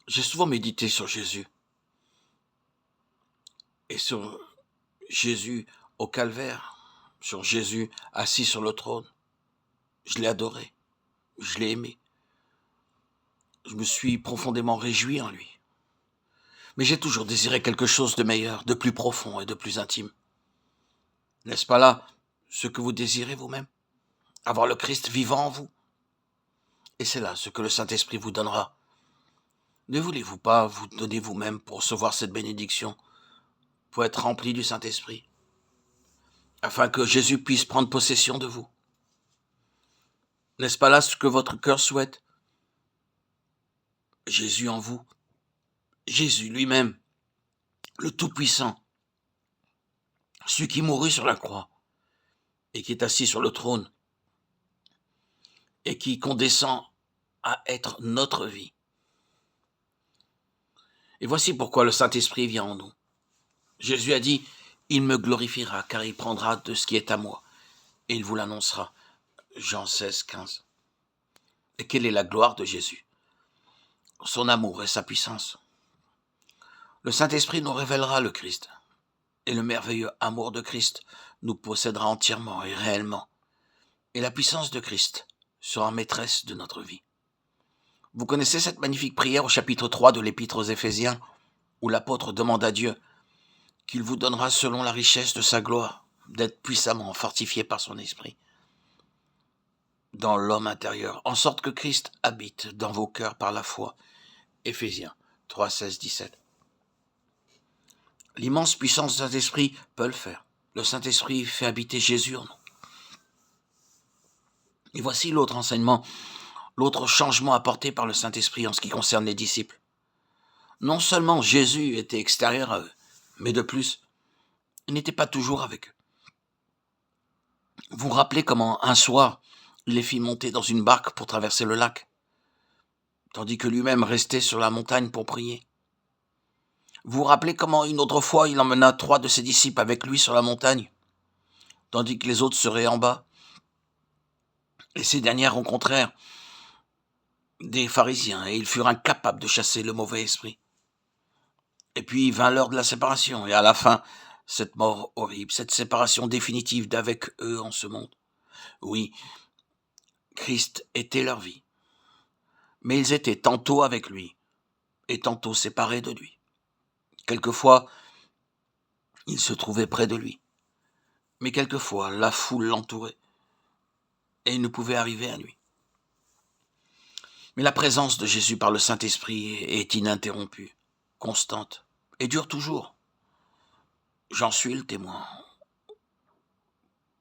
J'ai souvent médité sur Jésus et sur Jésus au calvaire, sur Jésus assis sur le trône. Je l'ai adoré, je l'ai aimé, je me suis profondément réjoui en lui. Mais j'ai toujours désiré quelque chose de meilleur, de plus profond et de plus intime. N'est-ce pas là ce que vous désirez vous-même? Avoir le Christ vivant en vous? Et c'est là ce que le Saint-Esprit vous donnera. Ne voulez-vous pas vous donner vous-même pour recevoir cette bénédiction, pour être rempli du Saint-Esprit, afin que Jésus puisse prendre possession de vous? N'est-ce pas là ce que votre cœur souhaite? Jésus en vous, Jésus lui-même, le Tout-Puissant, celui qui mourut sur la croix et qui est assis sur le trône et qui condescend à être notre vie. Et voici pourquoi le Saint-Esprit vient en nous. Jésus a dit, il me glorifiera car il prendra de ce qui est à moi et il vous l'annoncera. Jean 16, 15. Et quelle est la gloire de Jésus? Son amour et sa puissance. Le Saint-Esprit nous révélera le Christ et le merveilleux amour de Christ nous possédera entièrement et réellement. Et la puissance de Christ sera maîtresse de notre vie. Vous connaissez cette magnifique prière au chapitre 3 de l'Épître aux Éphésiens, où l'apôtre demande à Dieu qu'il vous donnera selon la richesse de sa gloire, d'être puissamment fortifié par son esprit dans l'homme intérieur, en sorte que Christ habite dans vos cœurs par la foi. Éphésiens 3, 16, 17. L'immense puissance du Saint-Esprit peut le faire. Le Saint-Esprit fait habiter Jésus en nous. Et voici l'autre enseignement, l'autre changement apporté par le Saint-Esprit en ce qui concerne les disciples. Non seulement Jésus était extérieur à eux, mais de plus, il n'était pas toujours avec eux. Vous vous rappelez comment, un soir, il les fit monter dans une barque pour traverser le lac, tandis que lui-même restait sur la montagne pour prier. Vous vous rappelez comment, une autre fois, il emmena 3 de ses disciples avec lui sur la montagne, tandis que les autres seraient en bas. Et ces dernières rencontrèrent des pharisiens et ils furent incapables de chasser le mauvais esprit. Et puis vint l'heure de la séparation, et à la fin, cette mort horrible, cette séparation définitive d'avec eux en ce monde. Oui, Christ était leur vie, mais ils étaient tantôt avec lui, et tantôt séparés de lui. Quelquefois, ils se trouvaient près de lui, mais quelquefois, la foule l'entourait, et ils ne pouvaient arriver à lui. Mais la présence de Jésus par le Saint-Esprit est ininterrompue, constante, et dure toujours. J'en suis le témoin.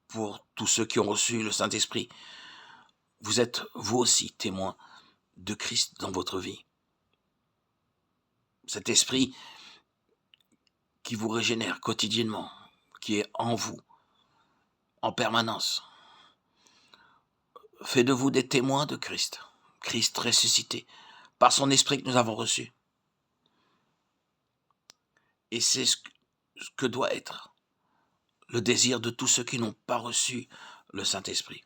Pour tous ceux qui ont reçu le Saint-Esprit, vous êtes vous aussi témoins de Christ dans votre vie. Cet esprit qui vous régénère quotidiennement, qui est en vous, en permanence, fait de vous des témoins de Christ, Christ ressuscité, par son esprit que nous avons reçu. Et c'est ce que doit être le désir de tous ceux qui n'ont pas reçu le Saint-Esprit.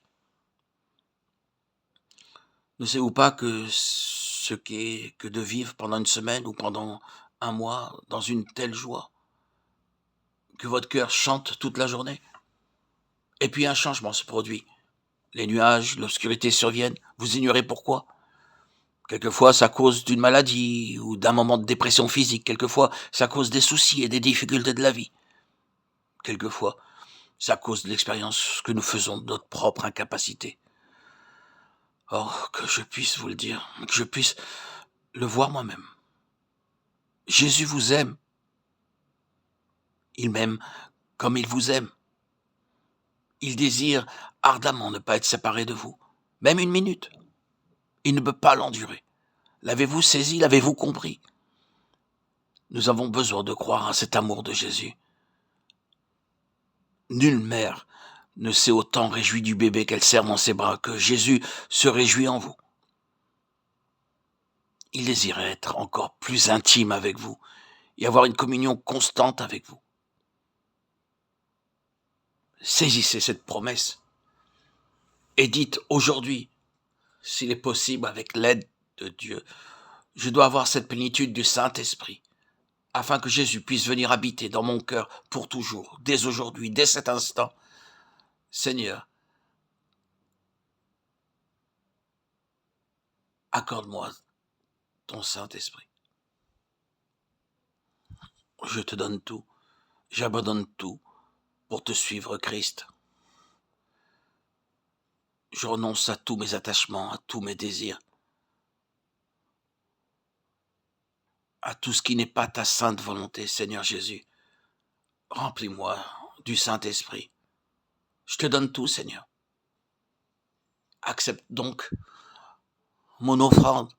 Ne savez-vous pas que ce qu'est que de vivre pendant une semaine ou pendant un mois dans une telle joie, que votre cœur chante toute la journée, et puis un changement se produit. Les nuages, l'obscurité surviennent, vous ignorez pourquoi. Quelquefois, c'est à cause d'une maladie ou d'un moment de dépression physique. Quelquefois, c'est à cause des soucis et des difficultés de la vie. Quelquefois, c'est à cause de l'expérience que nous faisons de notre propre incapacité. Or, que je puisse vous le dire, que je puisse le voir moi-même. Jésus vous aime. Il m'aime comme il vous aime. Il désire ardemment ne pas être séparé de vous, même une minute. Il ne peut pas l'endurer. L'avez-vous saisi, l'avez-vous compris? Nous avons besoin de croire à cet amour de Jésus. Nulle mère ne s'est autant réjouie du bébé qu'elle serre dans ses bras, que Jésus se réjouit en vous. Il désire être encore plus intime avec vous et avoir une communion constante avec vous. Saisissez cette promesse et dites aujourd'hui, s'il est possible, avec l'aide de Dieu, Je dois avoir cette plénitude du Saint-Esprit, afin que Jésus puisse venir habiter dans mon cœur pour toujours, dès aujourd'hui, dès cet instant. Seigneur, accorde-moi ton Saint-Esprit. Je te donne tout, j'abandonne tout pour te suivre, Christ. Je renonce à tous mes attachements, à tous mes désirs, à tout ce qui n'est pas ta sainte volonté, Seigneur Jésus. Remplis-moi du Saint-Esprit. Je te donne tout, Seigneur. Accepte donc mon offrande,